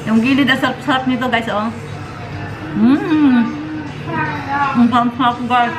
Yung gilid, ang sarap-sarap nito guys, oh. Ang sarap guys.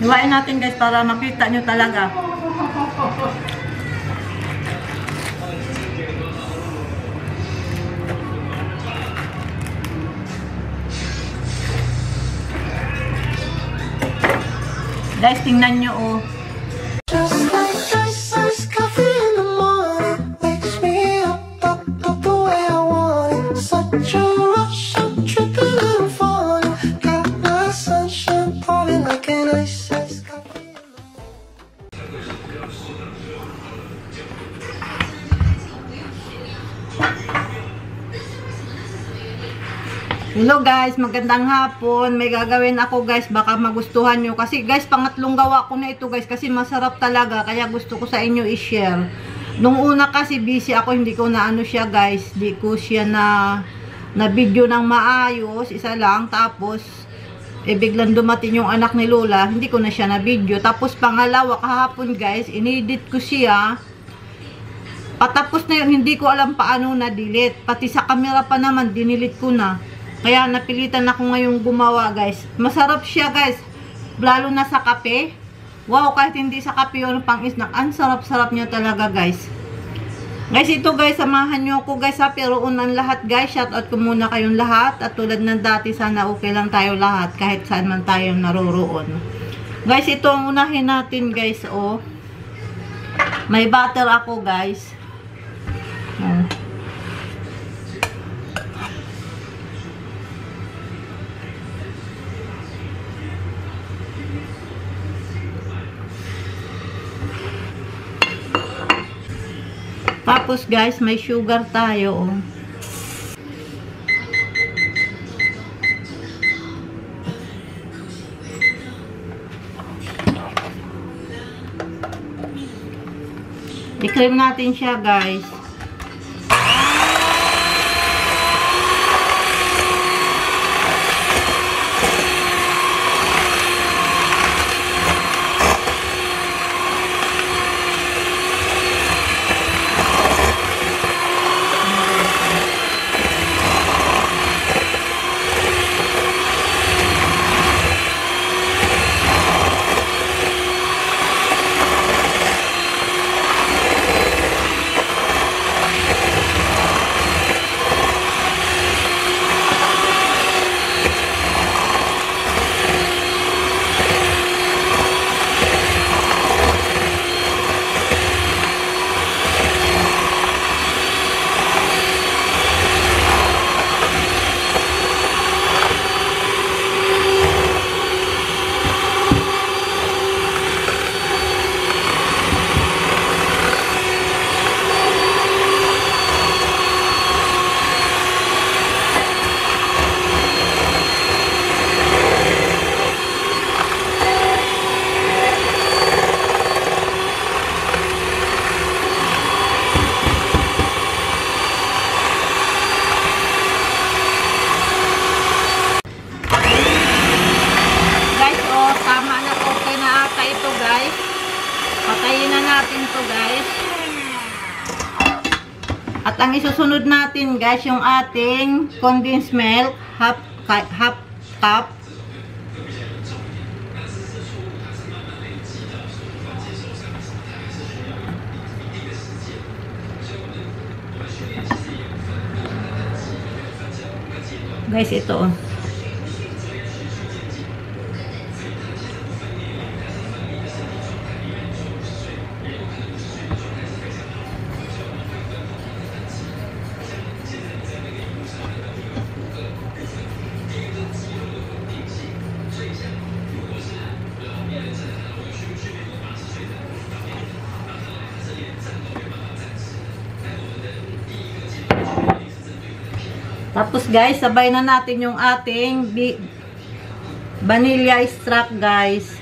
Hiwain natin guys para makita nyo talaga. Guys, tingnan nyo oh. Hello guys, magandang hapon. May gagawin ako guys, baka magustuhan nyo. Kasi guys, pangatlong gawa ko na ito guys. Kasi masarap talaga, kaya gusto ko sa inyo i-share. Nung una kasi busy ako, hindi ko na ano siya guys. Hindi ko siya na video ng maayos. Isa lang, tapos biglang dumating yung anak ni Lola. Hindi ko na siya na video. Tapos pangalawa, kahapon guys, inedit ko siya. Patapos na yun, hindi ko alam paano na-delete. Pati sa camera pa naman, dinilit ko na. Kaya napilitan ako ngayong gumawa guys. Masarap siya guys. Lalo na sa kape. Wow, kahit hindi sa kape yun pang snack. Ang sarap-sarap niya talaga guys. Guys, ito guys, samahan nyo ako guys ha. Pero unang lahat guys, shoutout ko muna kayong lahat. At tulad ng dati, sana okay lang tayo lahat. Kahit saan man tayo naroroon. Guys, ito ang unahin natin guys. Oh. May butter ako guys. Oh. Tapos guys, may sugar tayo oh. I-cream natin siya guys. Patayin na natin to guys. At ang isusunod natin guys, yung ating condensed milk, half cup. Guys, ito oh. Tapos guys, sabay na natin yung ating vanilla extract guys.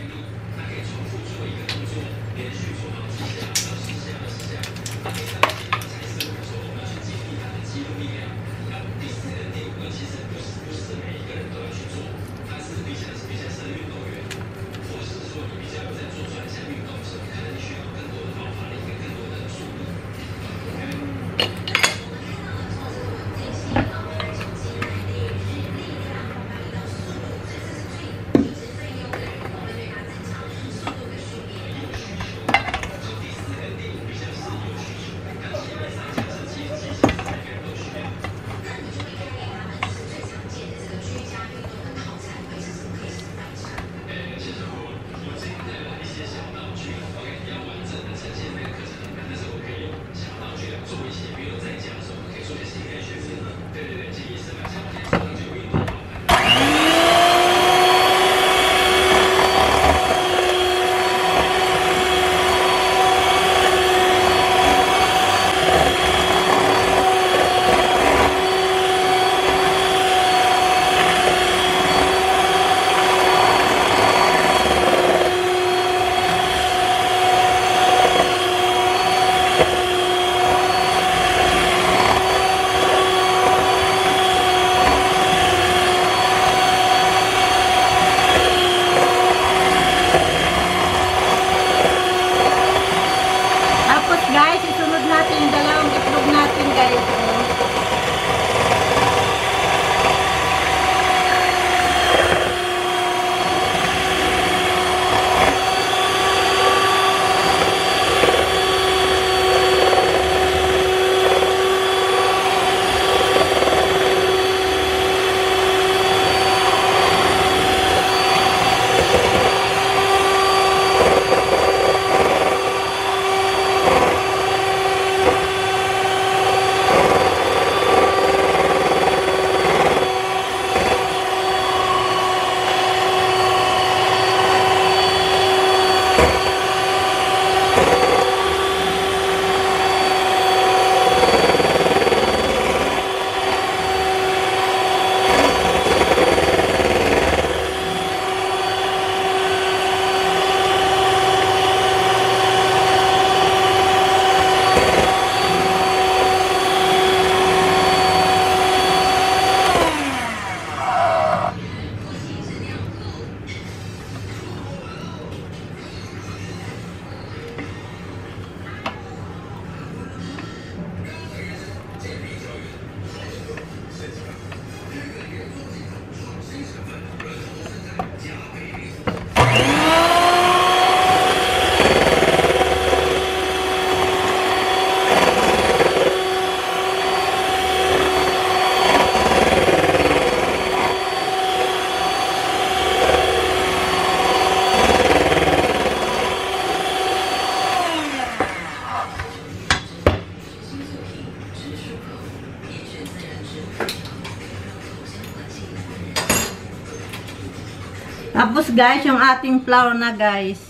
Tapos guys, yung ating flour na guys.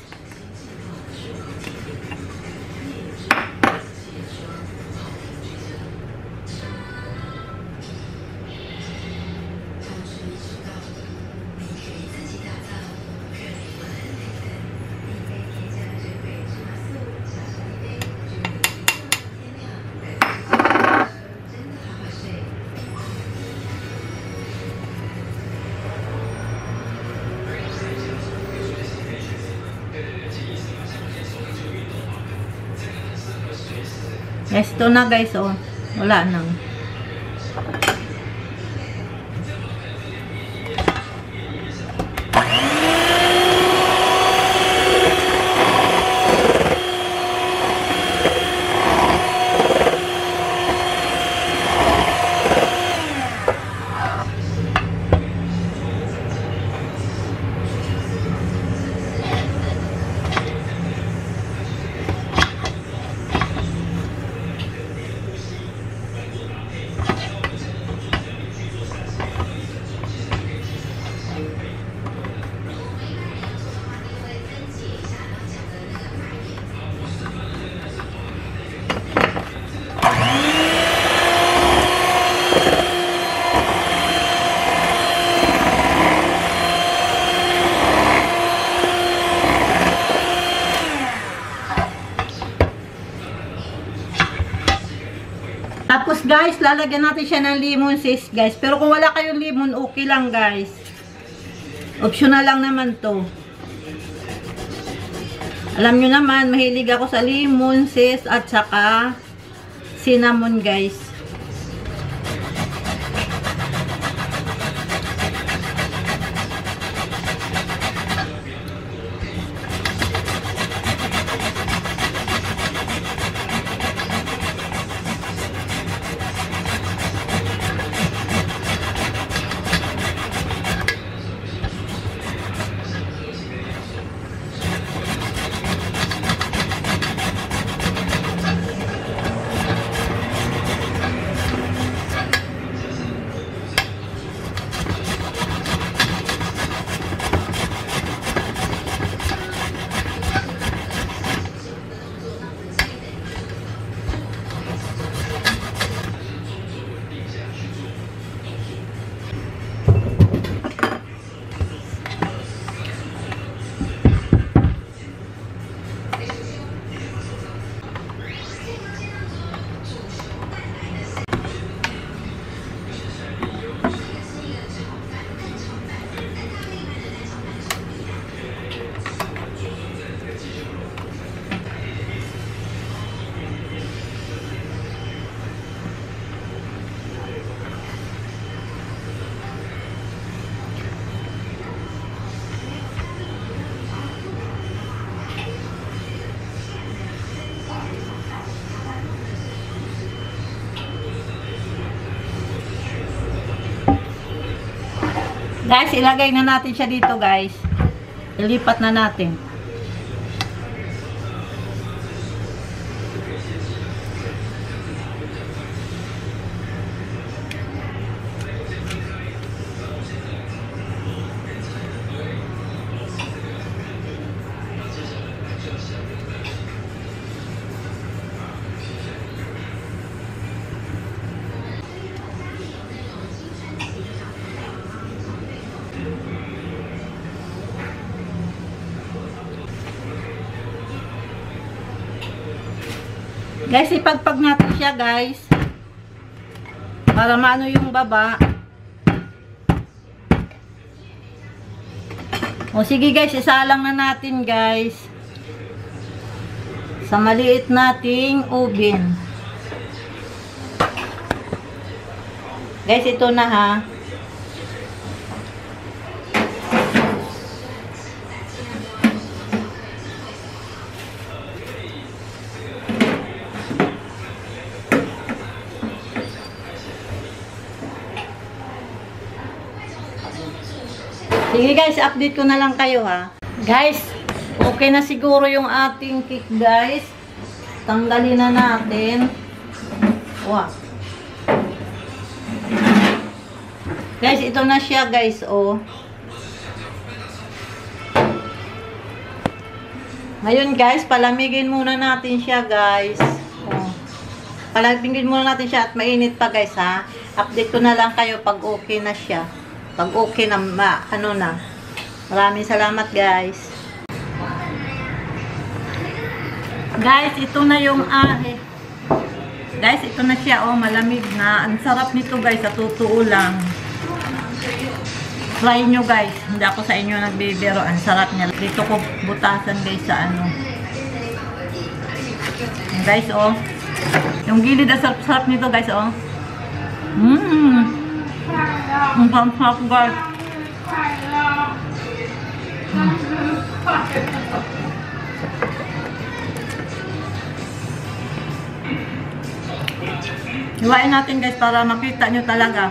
Guys, ito na guys, oh. Wala nang. Tapos guys, lalagyan natin siya ng lemon sis guys. Pero kung wala kayong lemon, okay lang guys. Optional lang naman to. Alam nyo naman, mahilig ako sa lemon sis at saka cinnamon guys. Guys, ilagay na natin siya dito guys. Ilipat na natin. Guys, ipagpag natin siya guys. Para maano yung baba. O sige guys, isalang na natin guys. Sa maliit nating oven. Guys, ito na ha. Sige guys, update ko na lang kayo ha. Guys, okay na siguro yung ating cake guys. Tanggalin na natin. Wow. Guys, ito na siya guys, oh. Ngayon guys, palamigin muna natin siya guys. Oh. Palamigin muna natin siya at mainit pa guys ha. Update ko na lang kayo pag okay na siya. Pag okay na, ano na. Maraming salamat guys. Guys, ito na yung guys, ito na siya, oh, malamig na. Ang sarap nito guys, sa totoo lang. Try nyo guys. Hindi ako sa inyo nagbibiro. Ang sarap niya. Dito ko butasan guys sa ano. Guys, oh. Yung gilid, ang sarap-sarap nito guys, oh. Ang sarap guys. Iwain natin guys para makita nyo talaga.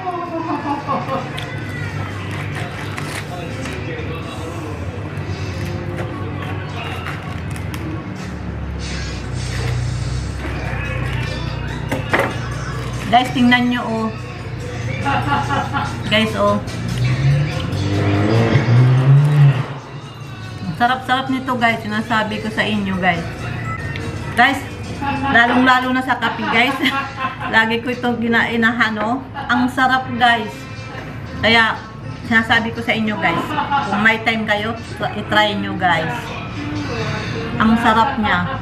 Guys, tingnan nyo oh. Guys oh. Sarap-sarap nito guys. Sinasabi ko sa inyo guys. Guys, lalong-lalo na sa kape guys. Lagi ko itong inahan, no? Ang sarap guys. Kaya sinasabi ko sa inyo guys, kung may time kayo, i-try nyo guys. Ang sarap niya.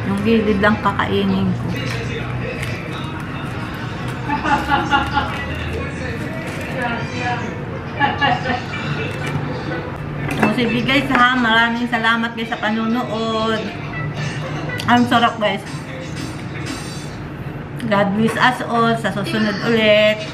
Yung gilid lang kakainin ko. So, sige guys ha, maraming salamat guys sa panunood. Ang sarap guys. God bless us all. Sa susunod ulit.